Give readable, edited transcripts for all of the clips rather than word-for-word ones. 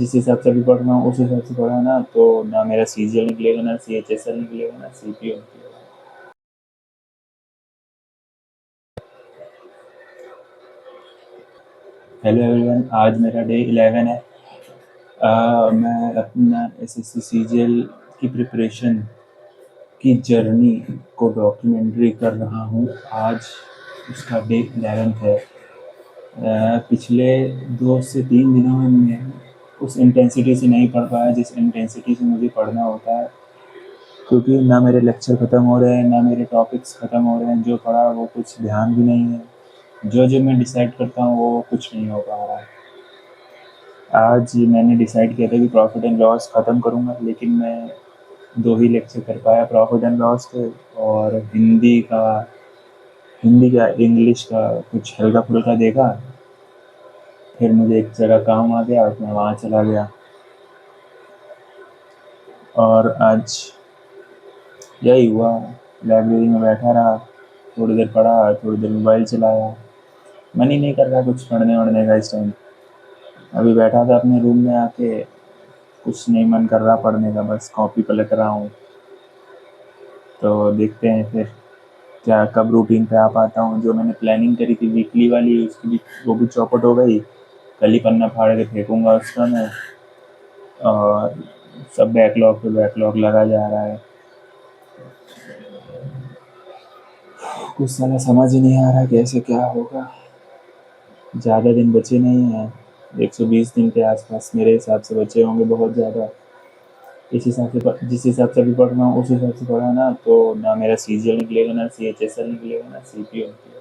जिस हिसाब से अभी पढ़ रहा हूँ उस हिसाब से पढ़ा ना तो ना मेरा सीजीएल निकलेगा, ना सीएचएसएल निकलेगा, ना सीपीओ निकलेगा। हेलो एवरीवन, आज मेरा डे 11 है। मैं अपना एसएससी सीजीएल की प्रिपरेशन की जर्नी को डॉक्यूमेंट्री कर रहा हूँ। आज उसका डे 11 है। पिछले 2 से 3 दिनों में मैं उस इंटेंसिटी से नहीं पढ़ पाया जिस इंटेंसिटी से मुझे पढ़ना होता है, क्योंकि ना मेरे लेक्चर ख़त्म हो रहे हैं, ना मेरे टॉपिक्स ख़त्म हो रहे हैं। जो पढ़ा वो कुछ ध्यान भी नहीं है, जो मैं डिसाइड करता हूँ वो कुछ नहीं हो पा रहा है। आज मैंने डिसाइड किया था कि प्रॉफिट एंड लॉस ख़त्म करूँगा, लेकिन मैं 2 ही लेक्चर कर पाया प्रॉफिट एंड लॉस के, और हिंदी का इंग्लिश का कुछ हल्का फुल्का देखा। फिर मुझे एक जगह काम आ गया और मैं वहाँ चला गया, और आज यही हुआ। लाइब्रेरी में बैठा रहा, थोड़ी देर पढ़ा, थोड़ी देर मोबाइल चलाया। मन ही नहीं कर रहा कुछ पढ़ने वढ़ने का इस टाइम। अभी बैठा था अपने रूम में आके, कुछ नहीं मन कर रहा पढ़ने का, बस कॉपी पलट रहा हूँ। तो देखते हैं फिर क्या कब रूटीन पे आ पाता हूँ। जो मैंने प्लानिंग करी थी वीकली वाली, उसकी भी वो भी चौपट हो गई। कल ही पन्ना फाड़ के फेंकूँगा उसका मैं, और सब बैकलॉग पे बैकलॉग लगा जा रहा है। कुछ साला समझ ही नहीं आ रहा कैसे क्या होगा। ज़्यादा दिन बचे नहीं हैं, 120 दिन के आसपास मेरे हिसाब से बचे होंगे, बहुत ज़्यादा। जिस हिसाब से अभी पढ़ रहा हूँ उस हिसाब से पढ़ा ना तो ना मेरा सीजीएल निकलेगा, ना सीएचएसएल निकलेगा, ना सीपीओ निकलेगा।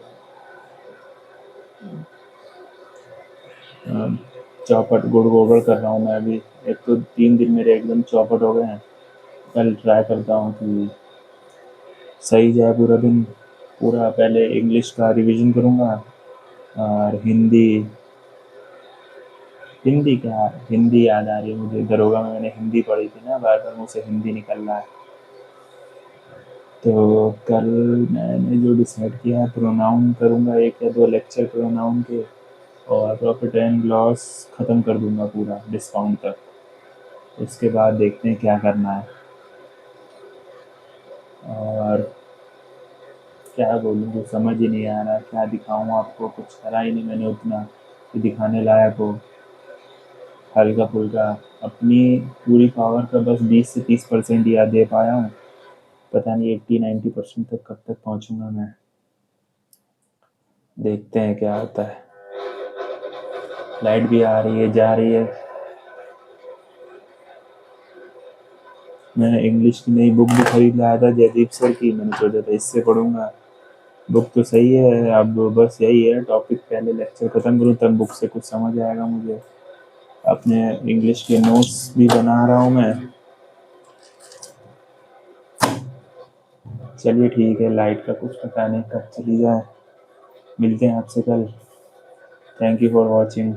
चौपट गुड़ गोबर कर रहा हूँ मैं अभी। एक तो 3 दिन मेरे एकदम चौपट हो गए हैं। कल ट्राई करता हूँ कि सही जाए पूरा दिन। पूरा पहले इंग्लिश का रिवीजन करूँगा, और हिंदी याद आ रही है मुझे। दरोगा में मैंने हिंदी पढ़ी थी ना, बार बार मुझसे हिंदी निकल रहा है। तो कल मैंने जो डिसाइड किया है, प्रोनाउन करूँगा 1 या 2 लेक्चर प्रोनाउन के, और प्रॉफिट एंड लॉस ख़त्म कर दूँगा पूरा डिस्काउंट तक। उसके बाद देखते हैं क्या करना है। और क्या बोलूँ, कुछ समझ ही नहीं आ रहा, क्या दिखाऊँ आपको। कुछ करा ही नहीं मैंने उतना कि दिखाने लायक हो। हल्का फुल्का अपनी पूरी पावर का बस 20 से 30% याद दे पाया हूँ। पता नहीं 80-90% तक कब तक पहुँचूँगा मैं। देखते हैं क्या होता है। लाइट भी आ रही है, जा रही है। मैंने इंग्लिश की नई बुक भी खरीद लाया था जयदीप सर की। मैंने सोचा था इससे पढ़ूंगा। बुक तो सही है, अब बस यही है टॉपिक पहले लेक्चर ख़त्म करूँ तब बुक से कुछ समझ आएगा मुझे। अपने इंग्लिश के नोट्स भी बना रहा हूँ मैं। चलिए ठीक है, लाइट का कुछ पता नहीं कब चली जाए। मिलते हैं आपसे कल। Thank you for watching.